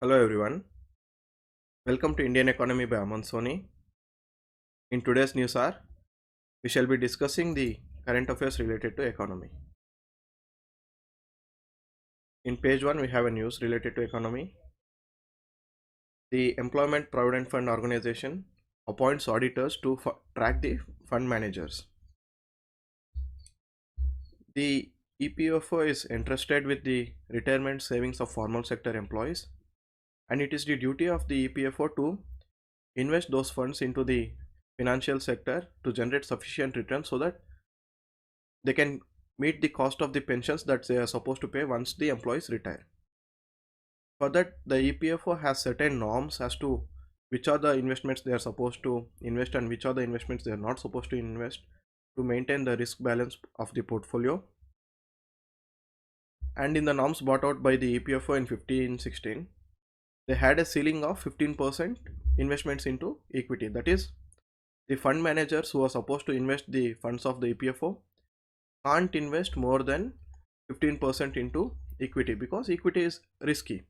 Hello everyone, welcome to Indian Economy by Aman Soni. In today's news hour, we shall be discussing the current affairs related to economy. In page 1, we have a news related to economy. The Employment Provident Fund Organization appoints auditors to track the fund managers. The EPFO is entrusted with the retirement savings of formal sector employees, and it is the duty of the EPFO to invest those funds into the financial sector to generate sufficient returns so that they can meet the cost of the pensions that they are supposed to pay once the employees retire. For that, the EPFO has certain norms as to which are the investments they are supposed to invest and which are the investments they are not supposed to invest to maintain the risk balance of the portfolio. And in the norms brought out by the EPFO in 1516, they had a ceiling of 15% investments into equity. That is, the fund managers who are supposed to invest the funds of the EPFO can't invest more than 15% into equity because equity is risky,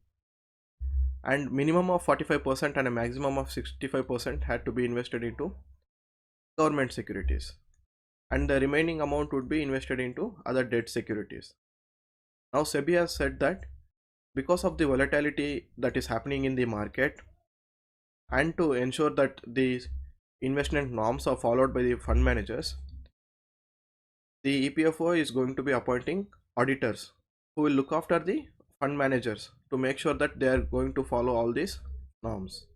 and minimum of 45% and a maximum of 65% had to be invested into government securities, and the remaining amount would be invested into other debt securities. Now SEBI has said that because of the volatility that is happening in the market, and to ensure that the investment norms are followed by the fund managers, the EPFO is going to be appointing auditors who will look after the fund managers to make sure that they are going to follow all these norms.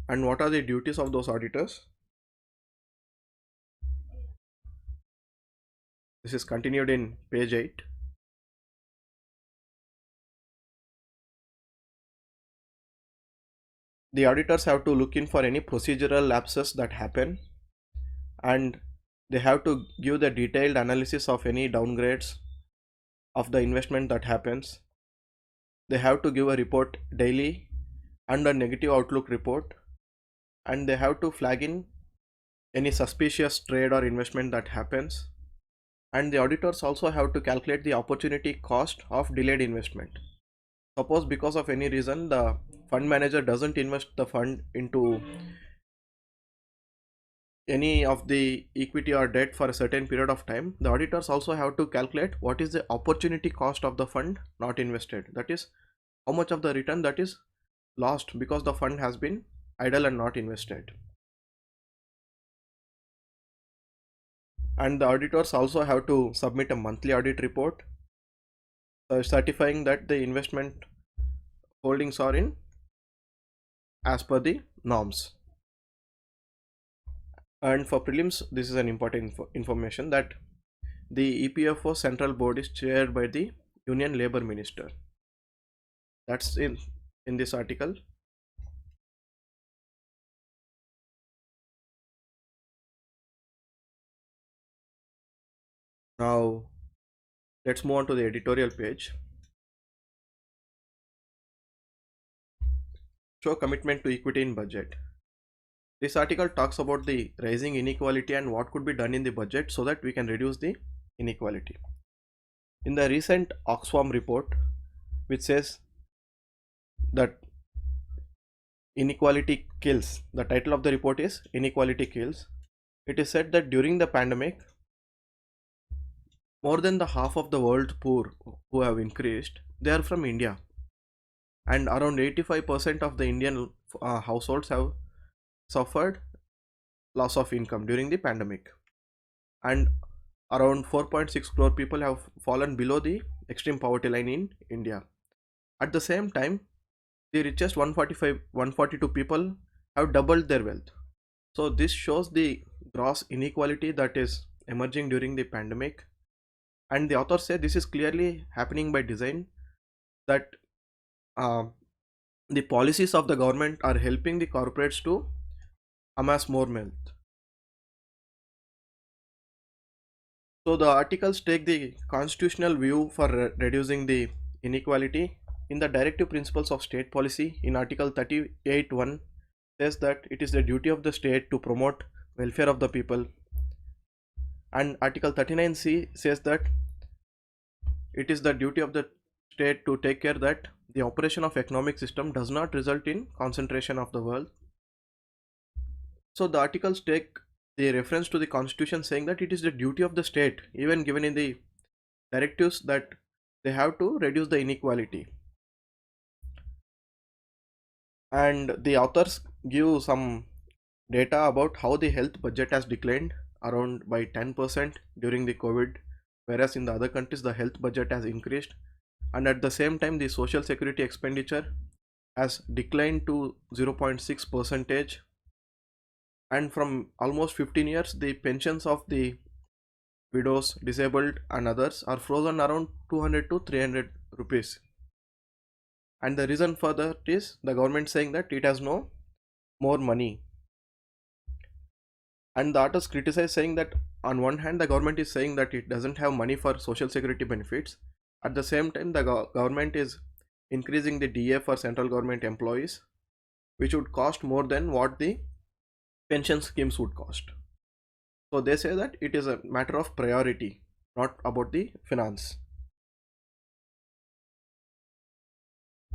And what are the duties of those auditors? This is continued in page 8. The auditors have to look in for any procedural lapses that happen, and they have to give the detailed analysis of any downgrades of the investment that happens. They have to give a report daily and a negative outlook report, and they have to flag in any suspicious trade or investment that happens, and the auditors also have to calculate the opportunity cost of delayed investment. Suppose because of any reason the fund manager doesn't invest the fund into any of the equity or debt for a certain period of time, the auditors also have to calculate what is the opportunity cost of the fund not invested. That is, how much of the return that is lost because the fund has been idle and not invested. And the auditors also have to submit a monthly audit report certifying that the investment holdings are in as per the norms. And for prelims, this is an important information that the EPFO central board is chaired by the Union Labour Minister. That's in this article. Now let's move on to the editorial page. Show commitment to equity in budget. This article talks about the rising inequality and what could be done in the budget so that we can reduce the inequality. In the recent Oxfam report, which says that inequality kills, the title of the report is Inequality Kills. It is said that during the pandemic, more than the half of the world poor who have increased, they are from India, and around 85% of the Indian households have suffered loss of income during the pandemic, and around 4.6 crore people have fallen below the extreme poverty line in India. At the same time, the richest 142 people have doubled their wealth. So this shows the gross inequality that is emerging during the pandemic, and the authors say this is clearly happening by design, that uh, the policies of the government are helping the corporates to amass more wealth. So the articles take the constitutional view for reducing the inequality. In the directive principles of state policy, in article 38(1) says that it is the duty of the state to promote welfare of the people, and article 39(c) says that it is the duty of the state to take care that the operation of economic system does not result in concentration of the wealth. So the articles take the reference to the constitution saying that it is the duty of the state, even given in the directives, that they have to reduce the inequality. And the authors give some data about how the health budget has declined around by 10% during the COVID, whereas in the other countries the health budget has increased, and at the same time the social security expenditure has declined to 0.6 percentage, and from almost 15 years the pensions of the widows, disabled and others are frozen around 200 to 300 rupees. And the reason for that is the government saying that it has no more money. And the authors criticize saying that on one hand the government is saying that it doesn't have money for social security benefits. At the same time the government is increasing the DA for central government employees, which would cost more than what the pension schemes would cost. So they say that it is a matter of priority, not about the finance.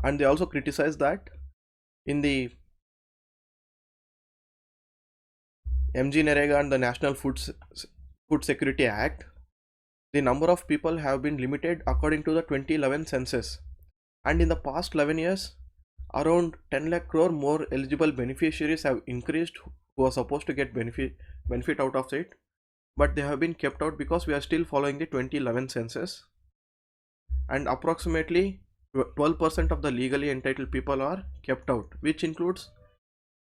And they also criticize that in the MG Narega and the National Food Security Act, the number of people have been limited according to the 2011 census, and in the past 11 years around 10 lakh crore more eligible beneficiaries have increased who are supposed to get benefit out of it, but they have been kept out because we are still following the 2011 census, and approximately 12% of the legally entitled people are kept out, which includes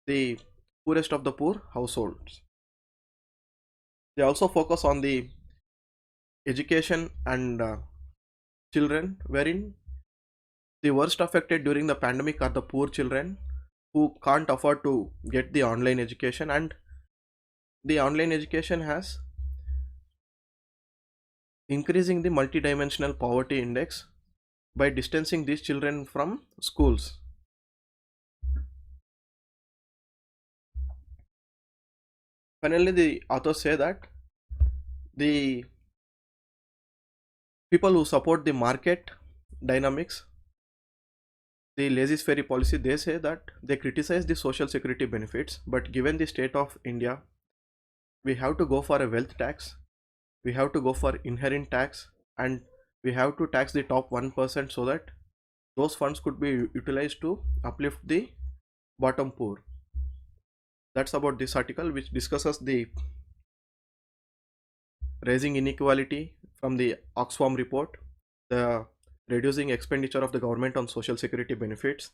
the poorest of the poor households. They also focus on the education and children, wherein the worst affected during the pandemic are the poor children who can't afford to get the online education, and the online education has increasing the multidimensional poverty index by distancing these children from schools. Finally, the authors say that the people who support the market dynamics, the laissez-faire policy, they say that they criticize the social security benefits, but given the state of India, we have to go for a wealth tax, we have to go for inherent tax, and we have to tax the top 1% so that those funds could be utilized to uplift the bottom poor. That's about this article, which discusses the raising inequality from the Oxfam report, the reducing expenditure of the government on social security benefits,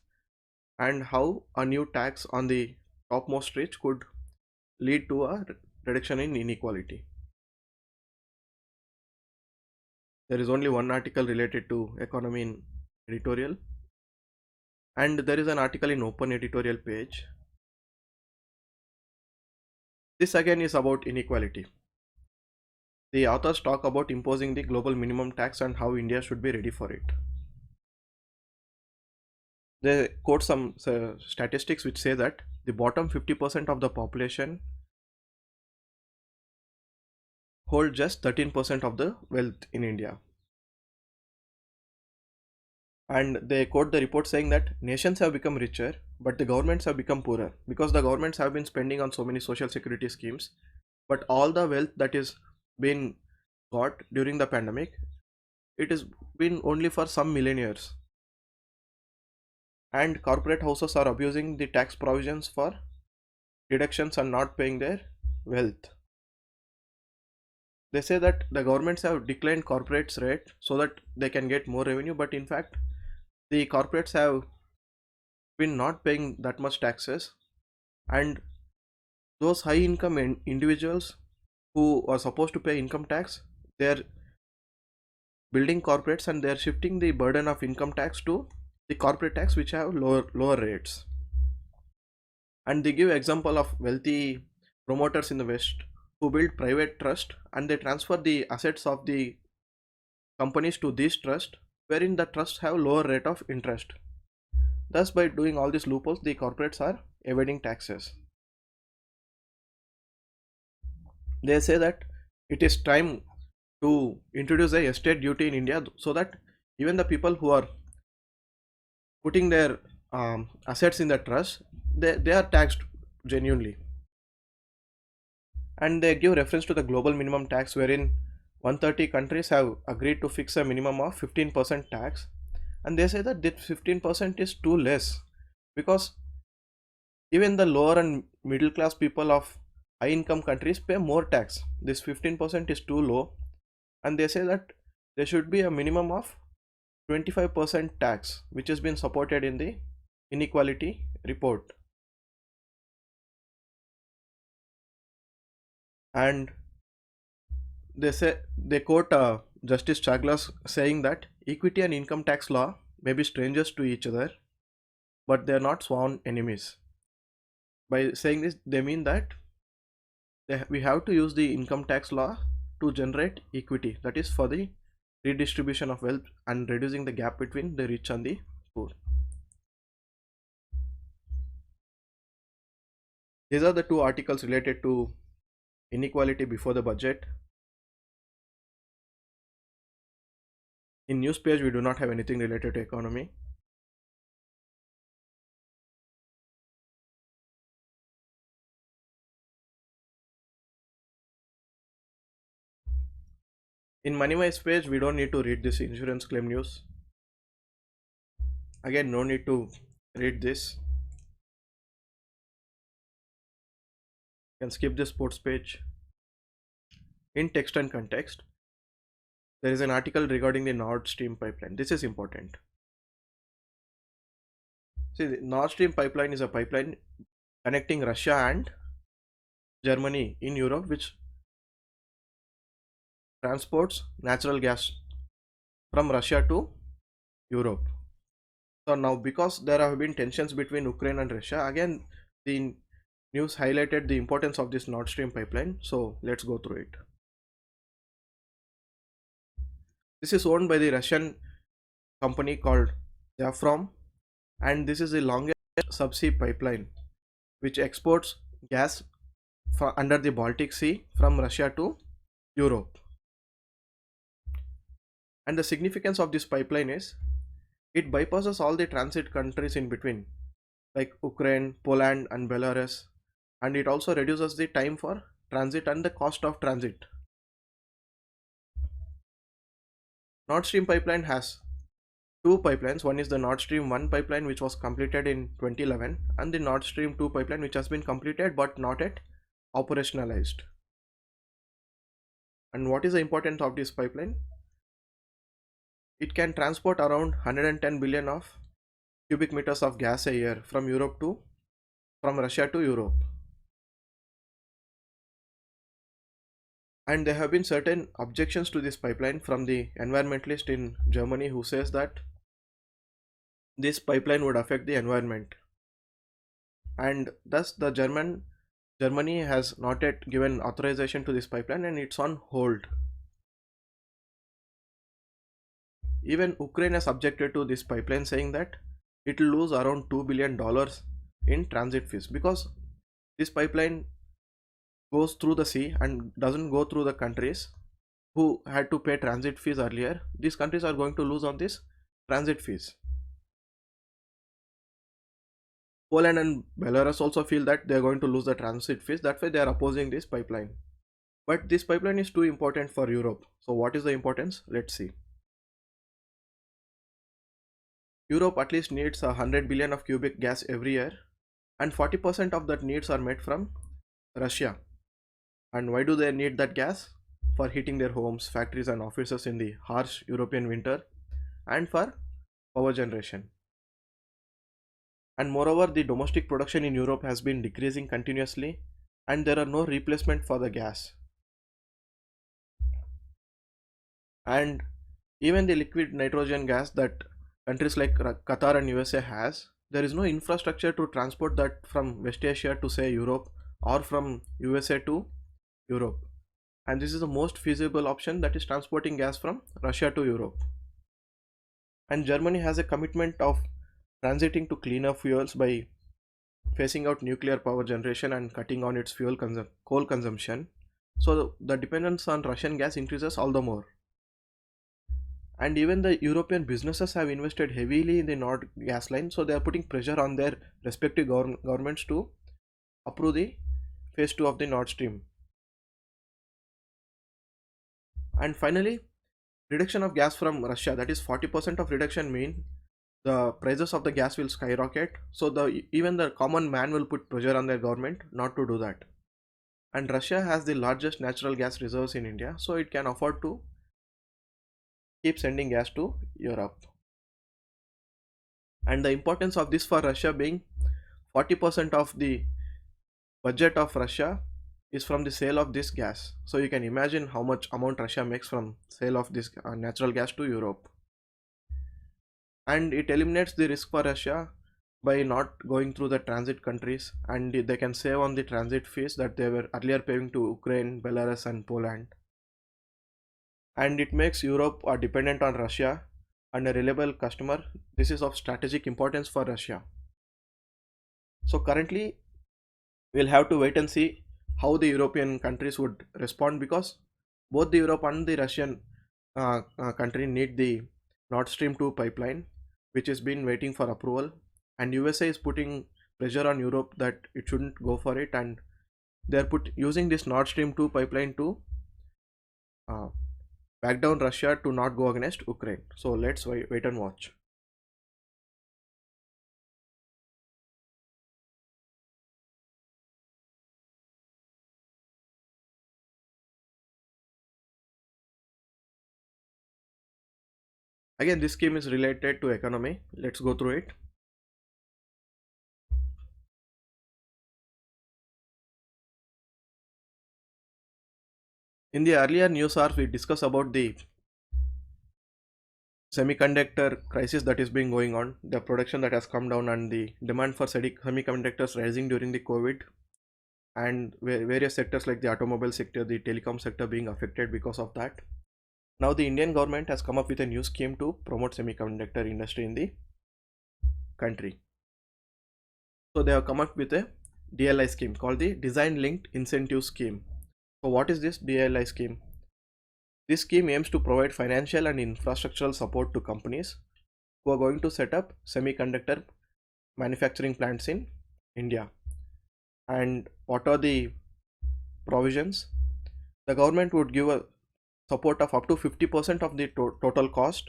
and how a new tax on the topmost rich could lead to a reduction in inequality. There is only one article related to economy in editorial, and there is an article in open editorial page. This again is about inequality. The authors talk about imposing the global minimum tax and how India should be ready for it. They quote some statistics which say that the bottom 50% of the population hold just 13% of the wealth in India. And they quote the report saying that nations have become richer, but the governments have become poorer because the governments have been spending on so many social security schemes, but all the wealth that is been got during the pandemic, it has been only for some millionaires, and corporate houses are abusing the tax provisions for deductions and not paying their wealth. They say that the governments have declined corporates rate so that they can get more revenue, but in fact the corporates have been not paying that much taxes, and those high income individuals who are supposed to pay income tax, they're building corporates and they're shifting the burden of income tax to the corporate tax, which have lower rates. And they give example of wealthy promoters in the West who build private trust and they transfer the assets of the companies to this trust, wherein the trusts have lower rate of interest. Thus, by doing all these loopholes, the corporates are evading taxes. They say that it is time to introduce a estate duty in India so that Even the people who are putting their assets in the trust, they are taxed genuinely. And they give reference to the global minimum tax, wherein 130 countries have agreed to fix a minimum of 15% tax. And they say that this 15% is too less, because even the lower and middle class people of high income countries pay more tax. This 15% is too low, and they say that there should be a minimum of 25% tax, which has been supported in the inequality report. And they quote Justice Chaglas saying that equity and income tax law may be strangers to each other, but they are not sworn enemies. By saying this, they mean that we have to use the income tax law to generate equity, that is for the redistribution of wealth and reducing the gap between the rich and the poor. These are the two articles related to inequality before the budget. In news page, we do not have anything related to economy. In Moneywise page, we don't need to read this insurance claim news. Again, no need to read this. You can skip this sports page. In text and context, there is an article regarding the Nord Stream pipeline. This is important. See, the Nord Stream pipeline is a pipeline connecting Russia and Germany in Europe, which transports natural gas from Russia to Europe. So now, because there have been tensions between Ukraine and Russia, again the news highlighted the importance of this Nord Stream pipeline. So let's go through it. This is owned by the Russian company called Gazprom, and this is the longest subsea pipeline which exports gas under the Baltic Sea from Russia to Europe. And the significance of this pipeline is it bypasses all the transit countries in between, like Ukraine, Poland, and Belarus, and it also reduces the time for transit and the cost of transit. Nord Stream pipeline has two pipelines. One is the Nord Stream 1 pipeline, which was completed in 2011, and the Nord Stream 2 pipeline, which has been completed but not yet operationalized. And what is the importance of this pipeline? It can transport around 110 billion of cubic meters of gas a year from Russia to Europe. And there have been certain objections to this pipeline from the environmentalist in Germany, who says that this pipeline would affect the environment, and thus the Germany has not yet given authorization to this pipeline, and it's on hold. Even Ukraine has objected to this pipeline, saying that it will lose around $2 billion in transit fees, because this pipeline goes through the sea and doesn't go through the countries who had to pay transit fees earlier. These countries are going to lose on this transit fees. Poland and Belarus also feel that they are going to lose the transit fees. That's why they are opposing this pipeline. But this pipeline is too important for Europe. So what is the importance? Let's see. Europe at least needs 100 billion of cubic gas every year, and 40% of that needs are met from Russia. And why do they need that gas? For heating their homes, factories, and offices in the harsh European winter, and for power generation. And moreover, the domestic production in Europe has been decreasing continuously, and there are no replacement for the gas. And even the liquid nitrogen gas that countries like Qatar and USA has, there is no infrastructure to transport that from West Asia to say Europe, or from USA to Europe. And this is the most feasible option, that is transporting gas from Russia to Europe. And Germany has a commitment of transiting to cleaner fuels by phasing out nuclear power generation and cutting on its coal consumption. So the dependence on Russian gas increases all the more. And even the European businesses have invested heavily in the Nord gas line, so they are putting pressure on their respective governments to approve the phase 2 of the Nord Stream. And finally, reduction of gas from Russia, that is 40% of reduction mean the prices of the gas will skyrocket. So even the common man will put pressure on their government not to do that. And Russia has the largest natural gas reserves in India, so it can afford to keep sending gas to Europe. And the importance of this for Russia being 40% of the budget of Russia is from the sale of this gas. So you can imagine how much amount Russia makes from sale of this natural gas to Europe. And it eliminates the risk for Russia by not going through the transit countries, and they can save on the transit fees that they were earlier paying to Ukraine, Belarus and Poland. And it makes Europe dependent on Russia and a reliable customer. This is of strategic importance for Russia. So currently we'll have to wait and see how the European countries would respond, because both the Europe and the Russian country need the Nord Stream 2 pipeline, which has been waiting for approval, and USA is putting pressure on Europe that it shouldn't go for it, and they're using this Nord Stream 2 pipeline to uh, back down Russia to not go against Ukraine. So let's wait and watch. Again, this scheme is related to economy. Let's go through it. In the earlier news hours, we discussed about the semiconductor crisis that is being going on, the production that has come down, and the demand for semiconductors rising during the COVID, and various sectors like the automobile sector, the telecom sector being affected because of that. Now the Indian government has come up with a new scheme to promote semiconductor industry in the country. So they have come up with a DLI scheme called the Design Linked Incentive Scheme. So what is this DLI scheme? This scheme aims to provide financial and infrastructural support to companies who are going to set up semiconductor manufacturing plants in India. And what are the provisions? The government would give a support of up to 50% of the total cost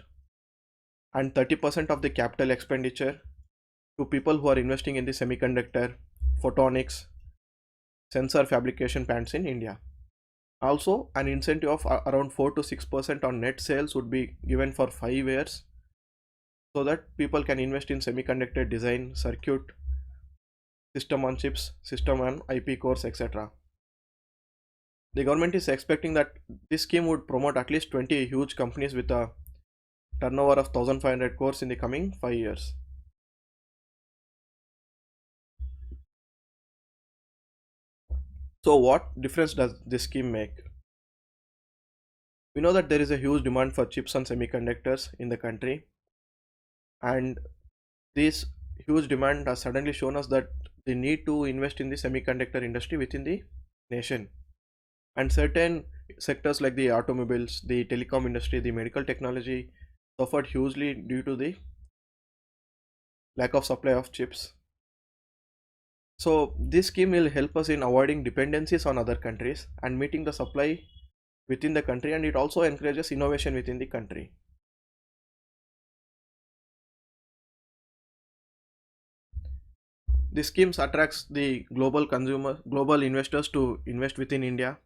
and 30% of the capital expenditure to people who are investing in the semiconductor, photonics, sensor fabrication plants in India. Also, an incentive of around 4 to 6% on net sales would be given for 5 years, so that people can invest in semiconductor design, circuit, system on chips, system on IP cores, etc. The government is expecting that this scheme would promote at least 20 huge companies with a turnover of 1500 crores in the coming 5 years. So what difference does this scheme make? We know that there is a huge demand for chips and semiconductors in the country, and this huge demand has suddenly shown us that they need to invest in the semiconductor industry within the nation. And certain sectors like the automobiles, the telecom industry, the medical technology suffered hugely due to the lack of supply of chips. So this scheme will help us in avoiding dependencies on other countries and meeting the supply within the country, and it also encourages innovation within the country. This schemes attracts the global investors to invest within India.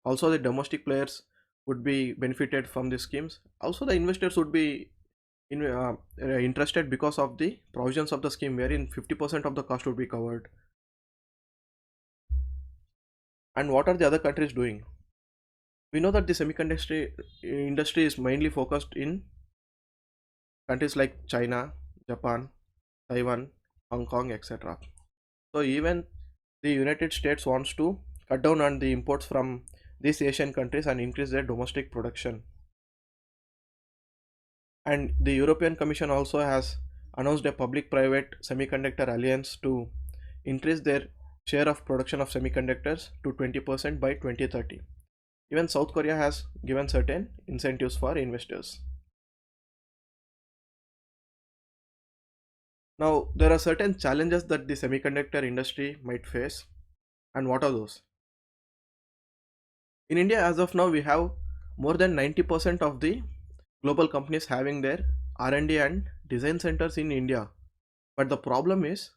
Also the domestic players would be benefited from these schemes. Also the investors would be interested because of the provisions of the scheme, wherein 50% of the cost would be covered. And what are the other countries doing? We know that the semiconductor industry is mainly focused in countries like China, Japan, Taiwan, Hong Kong, etc. So even the United States wants to cut down on the imports from these Asian countries and increase their domestic production. And the European Commission also has announced a public-private semiconductor alliance to increase their share of production of semiconductors to 20% by 2030. Even South Korea has given certain incentives for investors. Now, there are certain challenges that the semiconductor industry might face, and what are those? In India, as of now, we have more than 90% of the global companies having their R&D and design centers in India. But the problem is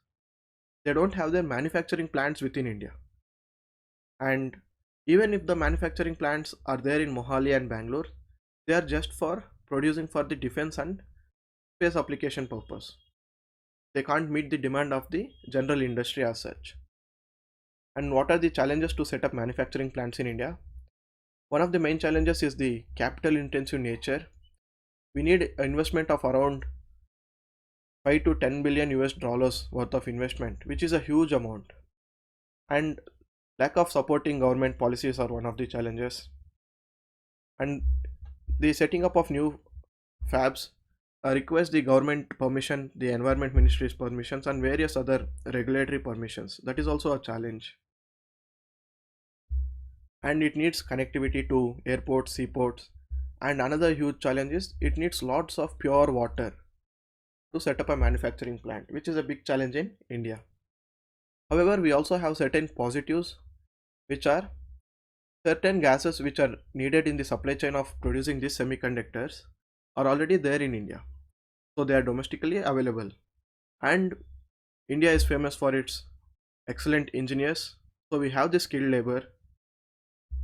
they don't have their manufacturing plants within India. And even if the manufacturing plants are there in Mohali and Bangalore, they are just for producing for the defense and space application purpose. They can't meet the demand of the general industry as such. And what are the challenges to set up manufacturing plants in India? One of the main challenges is the capital intensive nature. We need investment of around 5 to 10 billion US dollars worth of investment, which is a huge amount. And lack of supporting government policies are one of the challenges. And the setting up of new fabs requires the government permission, the environment ministry's permissions, and various other regulatory permissions. That is also a challenge. And it needs connectivity to airports, seaports. And another huge challenge is it needs lots of pure water to set up a manufacturing plant, which is a big challenge in India. However, we also have certain positives, which are certain gases which are needed in the supply chain of producing these semiconductors are already there in India. So they are domestically available. And India is famous for its excellent engineers. So we have the skilled labor,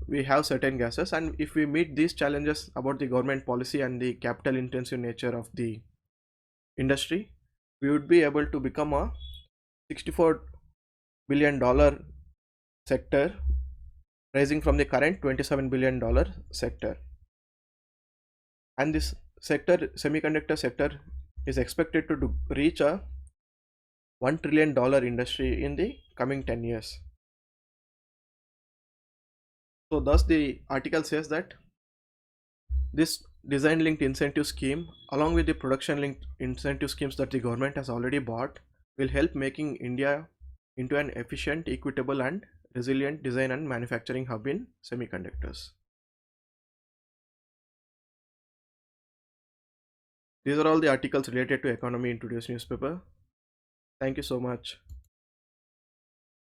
we have certain gases, and if we meet these challenges about the government policy and the capital intensive nature of the industry, we would be able to become a $64 billion sector, rising from the current $27 billion sector. And this sector, semiconductor sector, is expected to reach a $1 trillion industry in the coming 10 years. So thus the article says that this design linked incentive scheme along with the production linked incentive schemes that the government has already bought will help making India into an efficient, equitable and resilient design and manufacturing hub in semiconductors. These are all the articles related to economy in today's newspaper. Thank you so much.